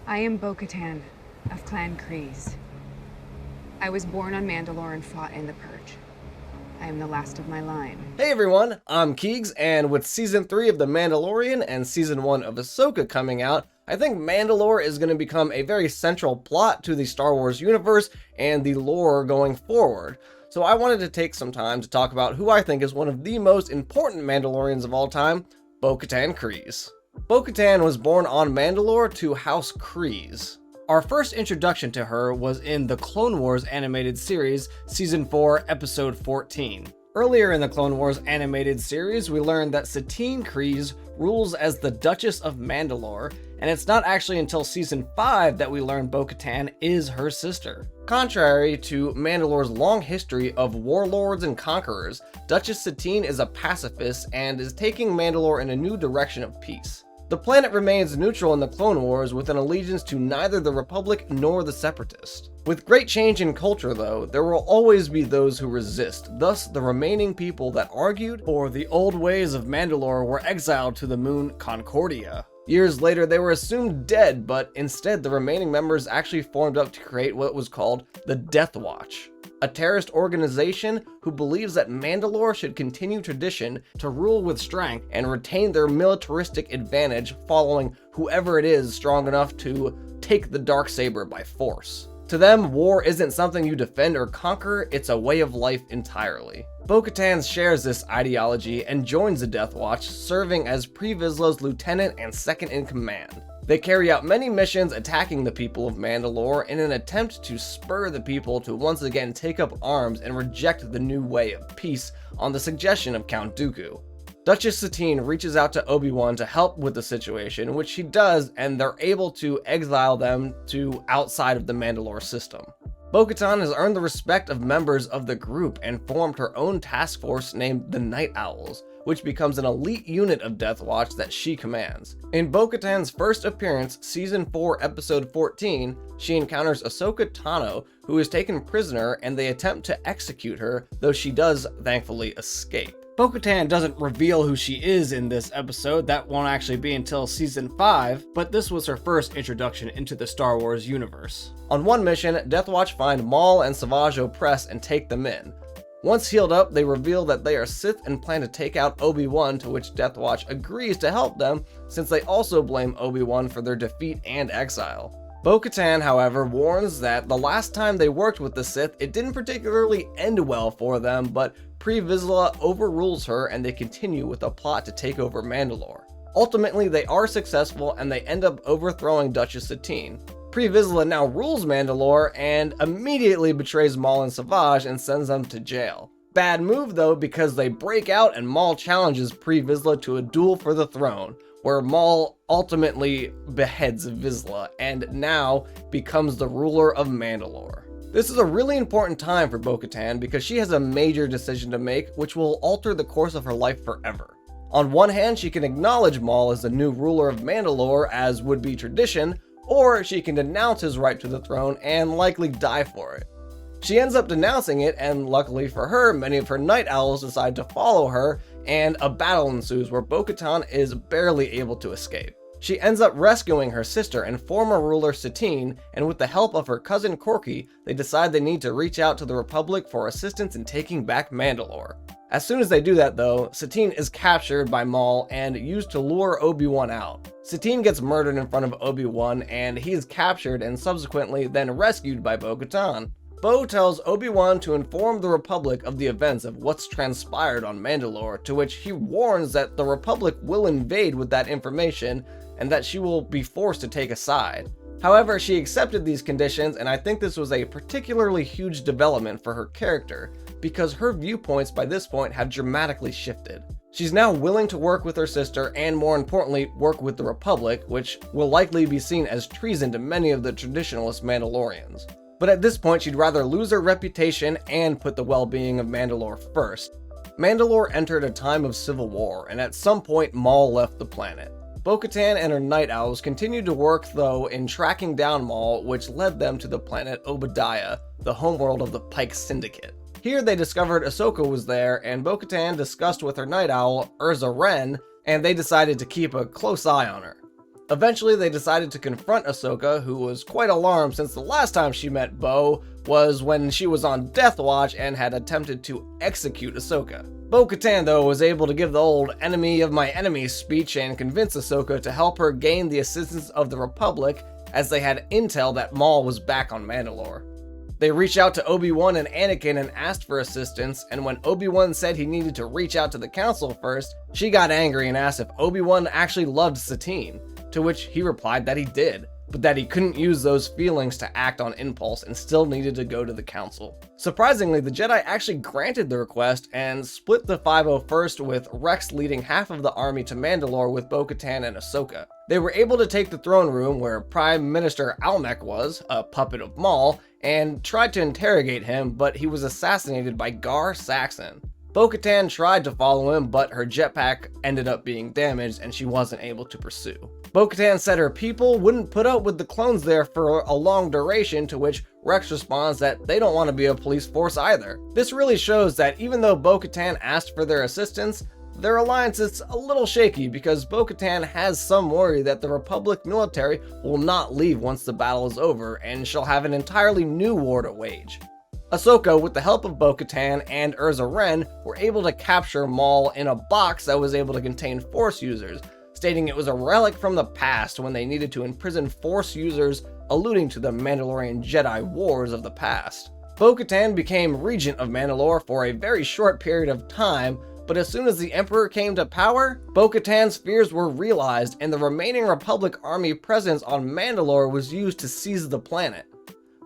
I am Bo-Katan of Clan Kryze. I was born on Mandalore and fought in the Purge. I am the last of my line. Hey everyone, I'm Keegs, and with Season 3 of The Mandalorian and Season 1 of Ahsoka coming out, I think Mandalore is going to become a very central plot to the Star Wars universe and the lore going forward. So I wanted to take some time to talk about who I think is one of the most important Mandalorians of all time, Bo-Katan Kryze. Bo-Katan was born on Mandalore to House Kryze. Our first introduction to her was in the Clone Wars animated series, Season 4, Episode 14. Earlier in the Clone Wars animated series, we learned that Satine Kryze rules as the Duchess of Mandalore, and it's not actually until Season 5 that we learn Bo-Katan is her sister. Contrary to Mandalore's long history of warlords and conquerors, Duchess Satine is a pacifist and is taking Mandalore in a new direction of peace. The planet remains neutral in the Clone Wars with an allegiance to neither the Republic nor the Separatists. With great change in culture though, there will always be those who resist, thus the remaining people that argued for the old ways of Mandalore were exiled to the moon Concordia. Years later they were assumed dead, but instead the remaining members actually formed up to create what was called the Death Watch, a terrorist organization who believes that Mandalore should continue tradition to rule with strength and retain their militaristic advantage following whoever it is strong enough to take the Dark Saber by force. To them, war isn't something you defend or conquer, it's a way of life entirely. Bo-Katan shares this ideology and joins the Death Watch, serving as Pre Vizsla's lieutenant and second in command. They carry out many missions attacking the people of Mandalore in an attempt to spur the people to once again take up arms and reject the new way of peace on the suggestion of Count Dooku. Duchess Satine reaches out to Obi-Wan to help with the situation, which she does, and they're able to exile them to outside of the Mandalore system. Bo-Katan has earned the respect of members of the group and formed her own task force named the Nite Owls, which becomes an elite unit of Death Watch that she commands. In Bo-Katan's first appearance, Season 4, Episode 14, she encounters Ahsoka Tano, who is taken prisoner, and they attempt to execute her, though she does thankfully escape. Bo-Katan doesn't reveal who she is in this episode, that won't actually be until Season 5, but this was her first introduction into the Star Wars universe. On one mission, Death Watch find Maul and Savage Opress and take them in. Once healed up, they reveal that they are Sith and plan to take out Obi-Wan, to which Death Watch agrees to help them, since they also blame Obi-Wan for their defeat and exile. Bo-Katan, however, warns that the last time they worked with the Sith, it didn't particularly end well for them, but Pre Vizsla overrules her and they continue with a plot to take over Mandalore. Ultimately, they are successful and they end up overthrowing Duchess Satine. Pre Vizsla now rules Mandalore and immediately betrays Maul and Savage and sends them to jail. Bad move though, because they break out and Maul challenges Pre Vizsla to a duel for the throne, where Maul ultimately beheads Vizsla and now becomes the ruler of Mandalore. This is a really important time for Bo-Katan because she has a major decision to make which will alter the course of her life forever. On one hand, she can acknowledge Maul as the new ruler of Mandalore as would be tradition, or she can denounce his right to the throne and likely die for it. She ends up denouncing it, and luckily for her, many of her Nite Owls decide to follow her, and a battle ensues where Bo-Katan is barely able to escape. She ends up rescuing her sister and former ruler Satine, and with the help of her cousin Corky, they decide they need to reach out to the Republic for assistance in taking back Mandalore. As soon as they do that though, Satine is captured by Maul and used to lure Obi-Wan out. Satine gets murdered in front of Obi-Wan and he is captured and subsequently then rescued by Bo-Katan. Bo tells Obi-Wan to inform the Republic of the events of what's transpired on Mandalore, to which he warns that the Republic will invade with that information and that she will be forced to take a side. However, she accepted these conditions, and I think this was a particularly huge development for her character, because her viewpoints by this point have dramatically shifted. She's now willing to work with her sister and, more importantly, work with the Republic, which will likely be seen as treason to many of the traditionalist Mandalorians. But at this point, she'd rather lose her reputation and put the well-being of Mandalore first. Mandalore entered a time of civil war, and at some point Maul left the planet. Bo-Katan and her Nite Owls continued to work though in tracking down Maul, which led them to the planet Obadiah, the homeworld of the Pike Syndicate. Here they discovered Ahsoka was there, and Bo-Katan discussed with her Nite Owl, Urza Wren, and they decided to keep a close eye on her. Eventually, they decided to confront Ahsoka, who was quite alarmed since the last time she met Bo was when she was on Death Watch and had attempted to execute Ahsoka. Bo-Katan, though, was able to give the old enemy of my enemy speech and convince Ahsoka to help her gain the assistance of the Republic, as they had intel that Maul was back on Mandalore. They reached out to Obi-Wan and Anakin and asked for assistance, and when Obi-Wan said he needed to reach out to the Council first, she got angry and asked if Obi-Wan actually loved Satine, to which he replied that he did, but that he couldn't use those feelings to act on impulse and still needed to go to the Council. Surprisingly, the Jedi actually granted the request and split the 501st, with Rex leading half of the army to Mandalore with Bo-Katan and Ahsoka. They were able to take the throne room where Prime Minister Almec was, a puppet of Maul, and tried to interrogate him, but he was assassinated by Gar Saxon. Bo-Katan tried to follow him, but her jetpack ended up being damaged and she wasn't able to pursue. Bo-Katan said her people wouldn't put up with the clones there for a long duration, to which Rex responds that they don't want to be a police force either. This really shows that even though Bo-Katan asked for their assistance, their alliance is a little shaky, because Bo-Katan has some worry that the Republic military will not leave once the battle is over and she'll have an entirely new war to wage. Ahsoka, with the help of Bo-Katan and Urza Wren, were able to capture Maul in a box that was able to contain Force users, stating it was a relic from the past when they needed to imprison Force users, alluding to the Mandalorian Jedi wars of the past. Bo-Katan became regent of Mandalore for a very short period of time, but as soon as the Emperor came to power, Bo-Katan's fears were realized and the remaining Republic army presence on Mandalore was used to seize the planet.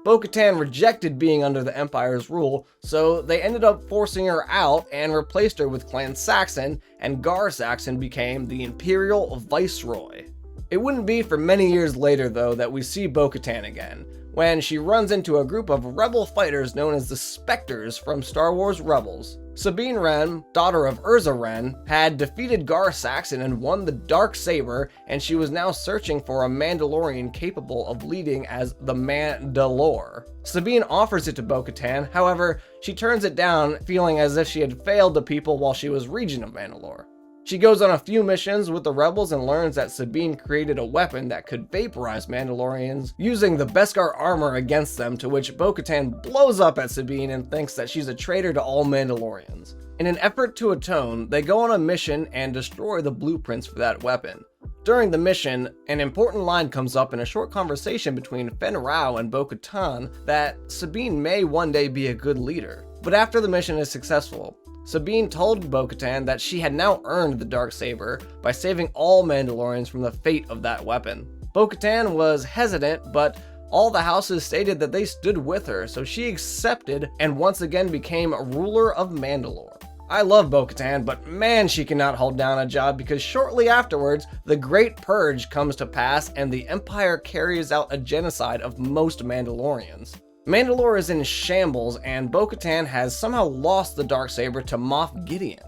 Bo-Katan rejected being under the Empire's rule, so they ended up forcing her out and replaced her with Clan Saxon, and Gar Saxon became the Imperial Viceroy. It wouldn't be for many years later, though, that we see Bo-Katan again, when she runs into a group of rebel fighters known as the Spectres from Star Wars Rebels. Sabine Wren, daughter of Urza Wren, had defeated Gar Saxon and won the Dark Saber, and she was now searching for a Mandalorian capable of leading as the Mand'alor. Sabine offers it to Bo-Katan, however, she turns it down, feeling as if she had failed the people while she was regent of Mandalore. She goes on a few missions with the rebels and learns that Sabine created a weapon that could vaporize Mandalorians using the Beskar armor against them, to which Bo-Katan blows up at Sabine and thinks that she's a traitor to all Mandalorians. In an effort to atone, they go on a mission and destroy the blueprints for that weapon. During the mission, an important line comes up in a short conversation between Fen Rao and Bo-Katan that Sabine may one day be a good leader. But after the mission is successful, Sabine told Bo-Katan that she had now earned the Dark Saber by saving all Mandalorians from the fate of that weapon. Bo-Katan was hesitant, but all the houses stated that they stood with her, so she accepted and once again became ruler of Mandalore. I love Bo-Katan, but man, she cannot hold down a job, because shortly afterwards, the Great Purge comes to pass and the Empire carries out a genocide of most Mandalorians. Mandalore is in shambles, and Bo-Katan has somehow lost the Dark Saber to Moff Gideon.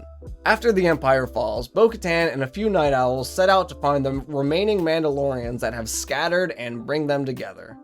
After the Empire falls, Bo-Katan and a few Nite Owls set out to find the remaining Mandalorians that have scattered and bring them together.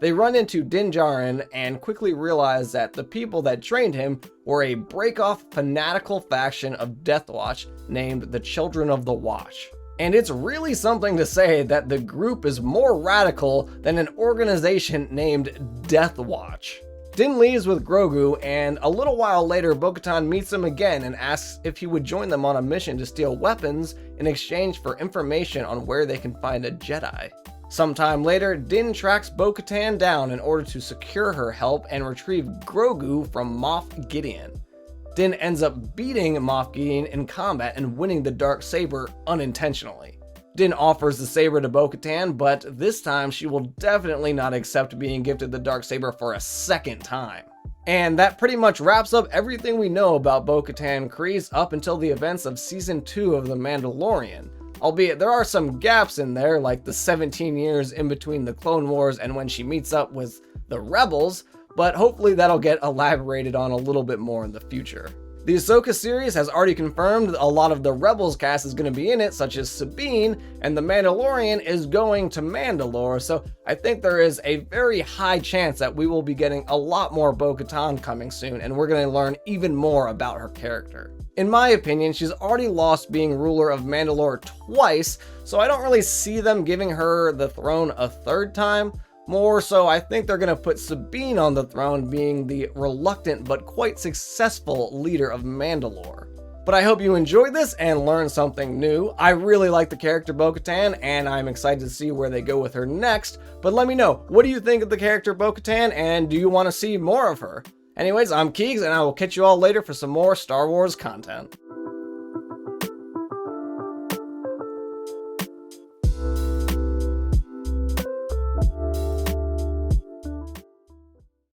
They run into Din Djarin and quickly realize that the people that trained him were a break-off fanatical faction of Death Watch named the Children of the Watch. And it's really something to say that the group is more radical than an organization named Death Watch. Din leaves with Grogu, and a little while later Bo-Katan meets him again and asks if he would join them on a mission to steal weapons in exchange for information on where they can find a Jedi. Sometime later, Din tracks Bo-Katan down in order to secure her help and retrieve Grogu from Moff Gideon. Din ends up beating Moff Gideon in combat and winning the Dark Saber unintentionally. Din offers the saber to Bo-Katan, but this time she will definitely not accept being gifted the Dark Saber for a second time. And that pretty much wraps up everything we know about Bo-Katan Kryze up until the events of Season 2 of The Mandalorian. Albeit there are some gaps in there, like the 17 years in between the Clone Wars and when she meets up with the Rebels, but hopefully that'll get elaborated on a little bit more in the future. The Ahsoka series has already confirmed a lot of the Rebels cast is going to be in it, such as Sabine, and The Mandalorian is going to Mandalore, so I think there is a very high chance that we will be getting a lot more Bo-Katan coming soon, and we're going to learn even more about her character. In my opinion, she's already lost being ruler of Mandalore twice, so I don't really see them giving her the throne a third time. More so, I think they're going to put Sabine on the throne, being the reluctant but quite successful leader of Mandalore. But I hope you enjoyed this and learned something new. I really like the character Bo-Katan, and I'm excited to see where they go with her next. But let me know, what do you think of the character Bo-Katan, and do you want to see more of her? Anyways, I'm Keegs, and I will catch you all later for some more Star Wars content.